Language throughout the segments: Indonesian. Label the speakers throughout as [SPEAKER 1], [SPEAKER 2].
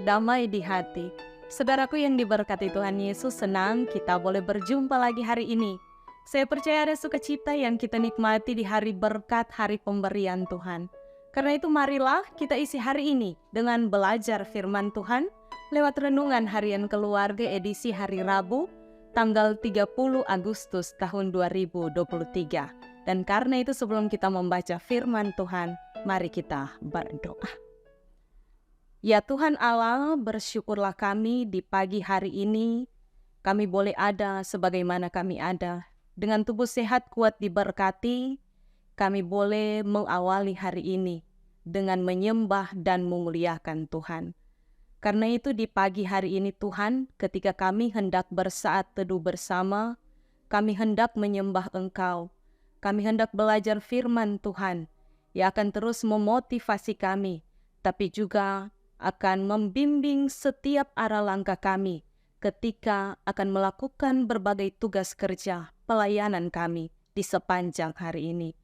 [SPEAKER 1] damai di hati. Saudaraku yang diberkati Tuhan Yesus, senang kita boleh berjumpa lagi hari ini. Saya percaya ada sukacita yang kita nikmati di hari berkat, hari pemberian Tuhan. Karena itu marilah kita isi hari ini dengan belajar firman Tuhan lewat renungan harian keluarga edisi hari Rabu, tanggal 30 Agustus tahun 2023. Dan karena itu sebelum kita membaca firman Tuhan, mari kita berdoa. Ya Tuhan Allah, bersyukurlah kami di pagi hari ini. Kami boleh ada sebagaimana kami ada. Dengan tubuh sehat kuat diberkati, kami boleh mengawali hari ini dengan menyembah dan memuliakan Tuhan. Karena itu di pagi hari ini Tuhan, ketika kami hendak bersaat teduh bersama, kami hendak menyembah Engkau. Kami hendak belajar firman Tuhan yang akan terus memotivasi kami, tapi juga akan membimbing setiap arah langkah kami ketika akan melakukan berbagai tugas kerja pelayanan kami di sepanjang hari ini.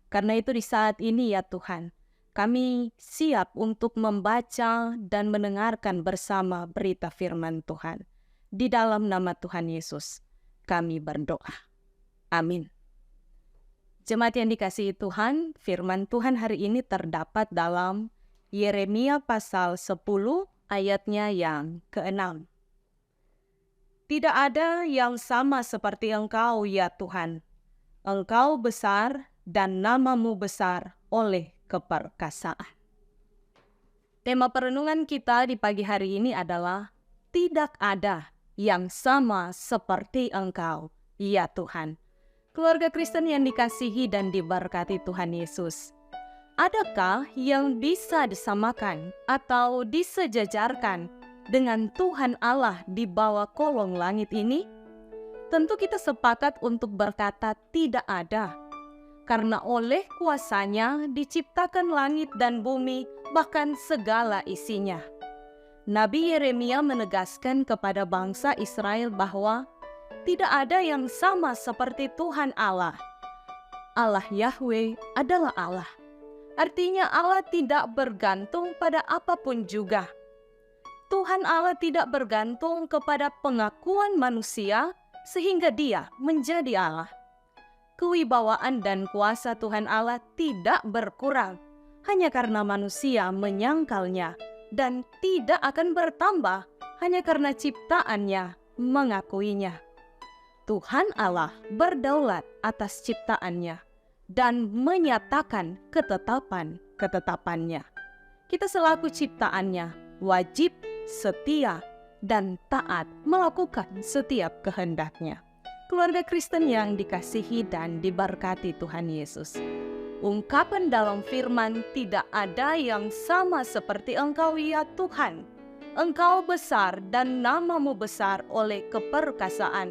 [SPEAKER 1] Karena itu di saat ini ya Tuhan, kami siap untuk membaca dan mendengarkan bersama berita firman Tuhan. Di dalam nama Tuhan Yesus, kami berdoa. Amin. Jemaat yang dikasihi Tuhan, firman Tuhan hari ini terdapat dalam Yeremia pasal 10 ayatnya yang ke-6. Tidak ada yang sama seperti Engkau ya Tuhan. Engkau besar dan namamu besar oleh keperkasaan. Tema perenungan kita di pagi hari ini adalah tidak ada yang sama seperti Engkau ya Tuhan. Keluarga Kristen yang dikasihi dan diberkati Tuhan Yesus, adakah yang bisa disamakan atau disejajarkan dengan Tuhan Allah di bawah kolong langit ini? Tentu kita sepakat untuk berkata tidak ada. Karena oleh kuasanya diciptakan langit dan bumi, bahkan segala isinya. Nabi Yeremia menegaskan kepada bangsa Israel bahwa tidak ada yang sama seperti Tuhan Allah. Allah Yahweh adalah Allah. Artinya Allah tidak bergantung pada apapun juga. Tuhan Allah tidak bergantung kepada pengakuan manusia sehingga dia menjadi Allah. Kewibawaan dan kuasa Tuhan Allah tidak berkurang hanya karena manusia menyangkalnya, dan tidak akan bertambah hanya karena ciptaannya mengakuinya. Tuhan Allah berdaulat atas ciptaannya dan menyatakan ketetapan-ketetapannya. Kita selaku ciptaannya wajib setia dan taat melakukan setiap kehendaknya. Keluarga Kristen yang dikasihi dan diberkati Tuhan Yesus, ungkapan dalam firman tidak ada yang sama seperti Engkau ya Tuhan. Engkau besar dan namamu besar oleh keperkasaan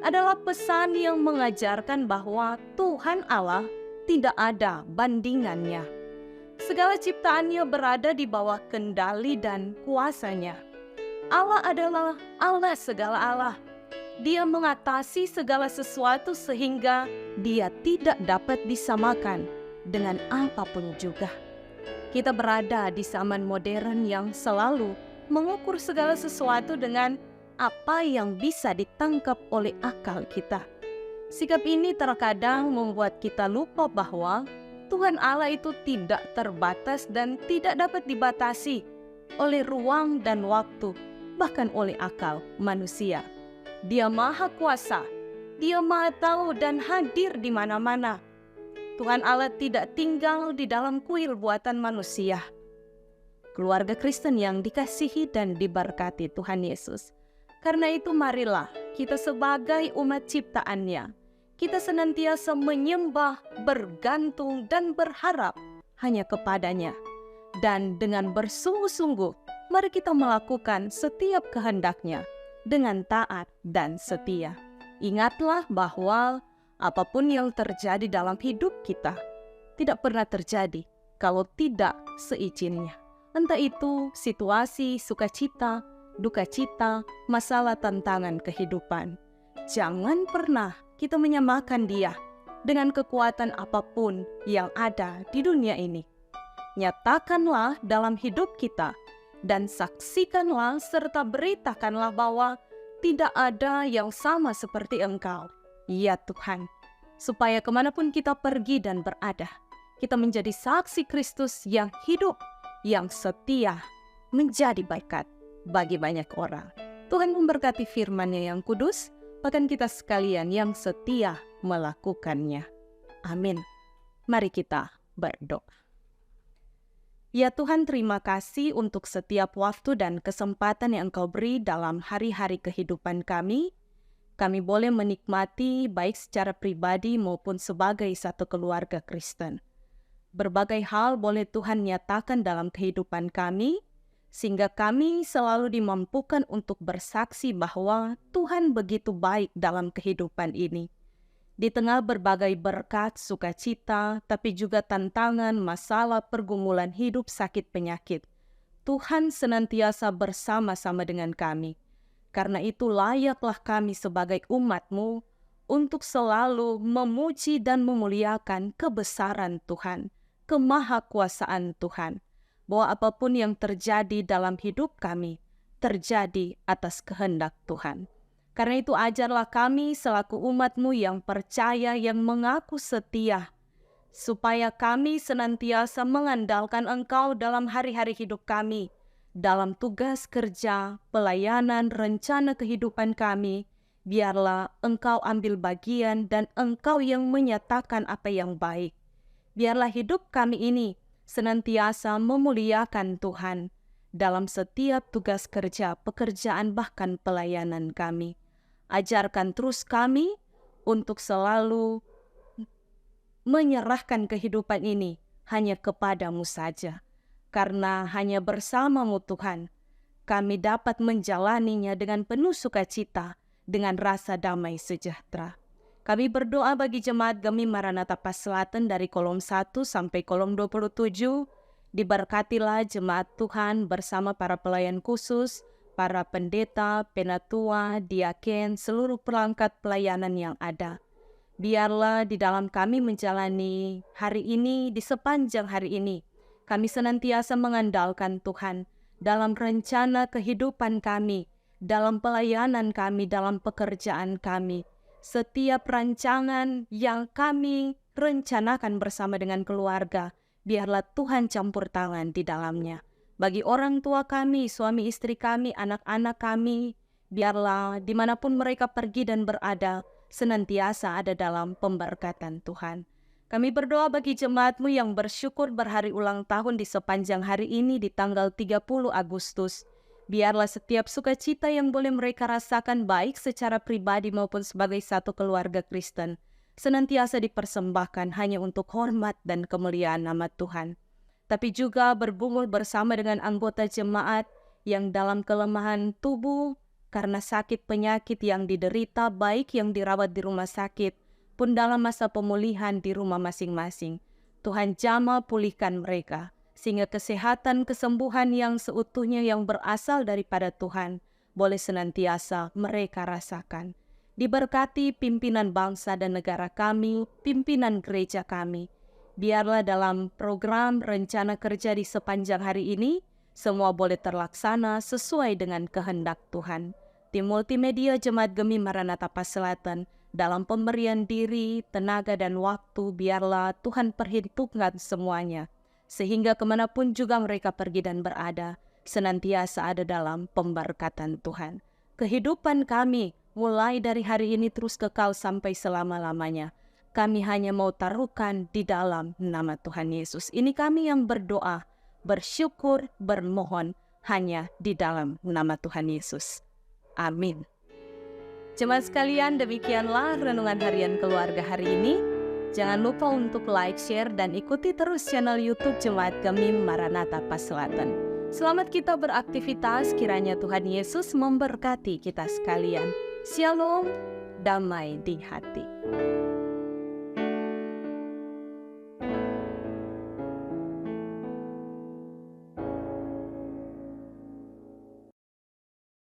[SPEAKER 1] adalah pesan yang mengajarkan bahwa Tuhan Allah tidak ada bandingannya. Segala ciptaannya berada di bawah kendali dan kuasanya. Allah adalah Allah segala Allah. Dia mengatasi segala sesuatu sehingga dia tidak dapat disamakan dengan apapun juga. Kita berada di zaman modern yang selalu mengukur segala sesuatu dengan apa yang bisa ditangkap oleh akal kita. Sikap ini terkadang membuat kita lupa bahwa Tuhan Allah itu tidak terbatas dan tidak dapat dibatasi oleh ruang dan waktu, bahkan oleh akal manusia. Dia maha kuasa, dia maha tahu dan hadir di mana-mana. Tuhan Allah tidak tinggal di dalam kuil buatan manusia. Keluarga Kristen yang dikasihi dan diberkati Tuhan Yesus, karena itu marilah kita sebagai umat ciptaannya, kita senantiasa menyembah, bergantung dan berharap hanya kepadanya. Dan dengan bersungguh-sungguh, mari kita melakukan setiap kehendaknya dengan taat dan setia. Ingatlah bahwa apapun yang terjadi dalam hidup kita tidak pernah terjadi kalau tidak seizinnya. Entah itu situasi, sukacita, duka cita, masalah tantangan kehidupan. Jangan pernah kita menyamakan dia dengan kekuatan apapun yang ada di dunia ini. Nyatakanlah dalam hidup kita dan saksikanlah serta beritakanlah bahwa tidak ada yang sama seperti Engkau, ya Tuhan, supaya kemanapun kita pergi dan berada, kita menjadi saksi Kristus yang hidup, yang setia, menjadi berkat bagi banyak orang. Tuhan memberkati firman-Nya yang kudus, bahkan kita sekalian yang setia melakukannya. Amin. Mari kita berdoa. Ya Tuhan, terima kasih untuk setiap waktu dan kesempatan yang Engkau beri dalam hari-hari kehidupan kami. Kami boleh menikmati baik secara pribadi maupun sebagai satu keluarga Kristen. Berbagai hal boleh Tuhan nyatakan dalam kehidupan kami, sehingga kami selalu dimampukan untuk bersaksi bahwa Tuhan begitu baik dalam kehidupan ini. Di tengah berbagai berkat, sukacita, tapi juga tantangan, masalah, pergumulan hidup, sakit, penyakit, Tuhan senantiasa bersama-sama dengan kami. Karena itu layaklah kami sebagai umat-Mu untuk selalu memuji dan memuliakan kebesaran Tuhan, kemahakuasaan Tuhan, bahwa apapun yang terjadi dalam hidup kami, terjadi atas kehendak Tuhan. Karena itu ajarlah kami selaku umat-Mu yang percaya, yang mengaku setia, supaya kami senantiasa mengandalkan Engkau dalam hari-hari hidup kami, dalam tugas kerja, pelayanan, rencana kehidupan kami. Biarlah Engkau ambil bagian dan Engkau yang menyatakan apa yang baik. Biarlah hidup kami ini senantiasa memuliakan Tuhan dalam setiap tugas kerja, pekerjaan, bahkan pelayanan kami. Ajarkan terus kami untuk selalu menyerahkan kehidupan ini hanya kepadamu saja. Karena hanya bersama-Mu Tuhan, kami dapat menjalaninya dengan penuh sukacita, dengan rasa damai sejahtera. Kami berdoa bagi jemaat Gemi Maranatha Paselatan dari kolom 1 sampai kolom 27. Diberkatilah jemaat Tuhan bersama para pelayan khusus, para pendeta, penatua, diaken, seluruh perangkat pelayanan yang ada. Biarlah di dalam kami menjalani hari ini, di sepanjang hari ini, kami senantiasa mengandalkan Tuhan dalam rencana kehidupan kami, dalam pelayanan kami, dalam pekerjaan kami. Setiap rancangan yang kami rencanakan bersama dengan keluarga, biarlah Tuhan campur tangan di dalamnya. Bagi orang tua kami, suami istri kami, anak-anak kami, biarlah dimanapun mereka pergi dan berada, senantiasa ada dalam pemberkatan Tuhan. Kami berdoa bagi jemaat-Mu yang bersyukur berhari ulang tahun di sepanjang hari ini di tanggal 30 Agustus. Biarlah setiap sukacita yang boleh mereka rasakan baik secara pribadi maupun sebagai satu keluarga Kristen, senantiasa dipersembahkan hanya untuk hormat dan kemuliaan nama Tuhan. Tapi juga berbungul bersama dengan anggota jemaat yang dalam kelemahan tubuh karena sakit penyakit yang diderita, baik yang dirawat di rumah sakit pun dalam masa pemulihan di rumah masing-masing. Tuhan jamah pulihkan mereka, sehingga kesehatan, kesembuhan yang seutuhnya yang berasal daripada Tuhan boleh senantiasa mereka rasakan. Diberkati pimpinan bangsa dan negara kami, pimpinan gereja kami. Biarlah dalam program rencana kerja di sepanjang hari ini, semua boleh terlaksana sesuai dengan kehendak Tuhan. Tim multimedia Jemaat Gemi Maranatha Paselatan, dalam pemberian diri, tenaga, dan waktu, biarlah Tuhan perhitungkan semuanya, sehingga kemanapun juga mereka pergi dan berada, senantiasa ada dalam pemberkatan Tuhan. Kehidupan kami, mulai dari hari ini terus kekal sampai selama-lamanya, kami hanya mau taruhkan di dalam nama Tuhan Yesus. Ini kami yang berdoa, bersyukur, bermohon, hanya di dalam nama Tuhan Yesus. Amin. Jemaat sekalian, demikianlah renungan harian keluarga hari ini. Jangan lupa untuk like, share, dan ikuti terus channel YouTube Jemaat Gemi Maranatha Paselatan. Selamat kita beraktivitas, kiranya Tuhan Yesus memberkati kita sekalian. Shalom, damai di hati.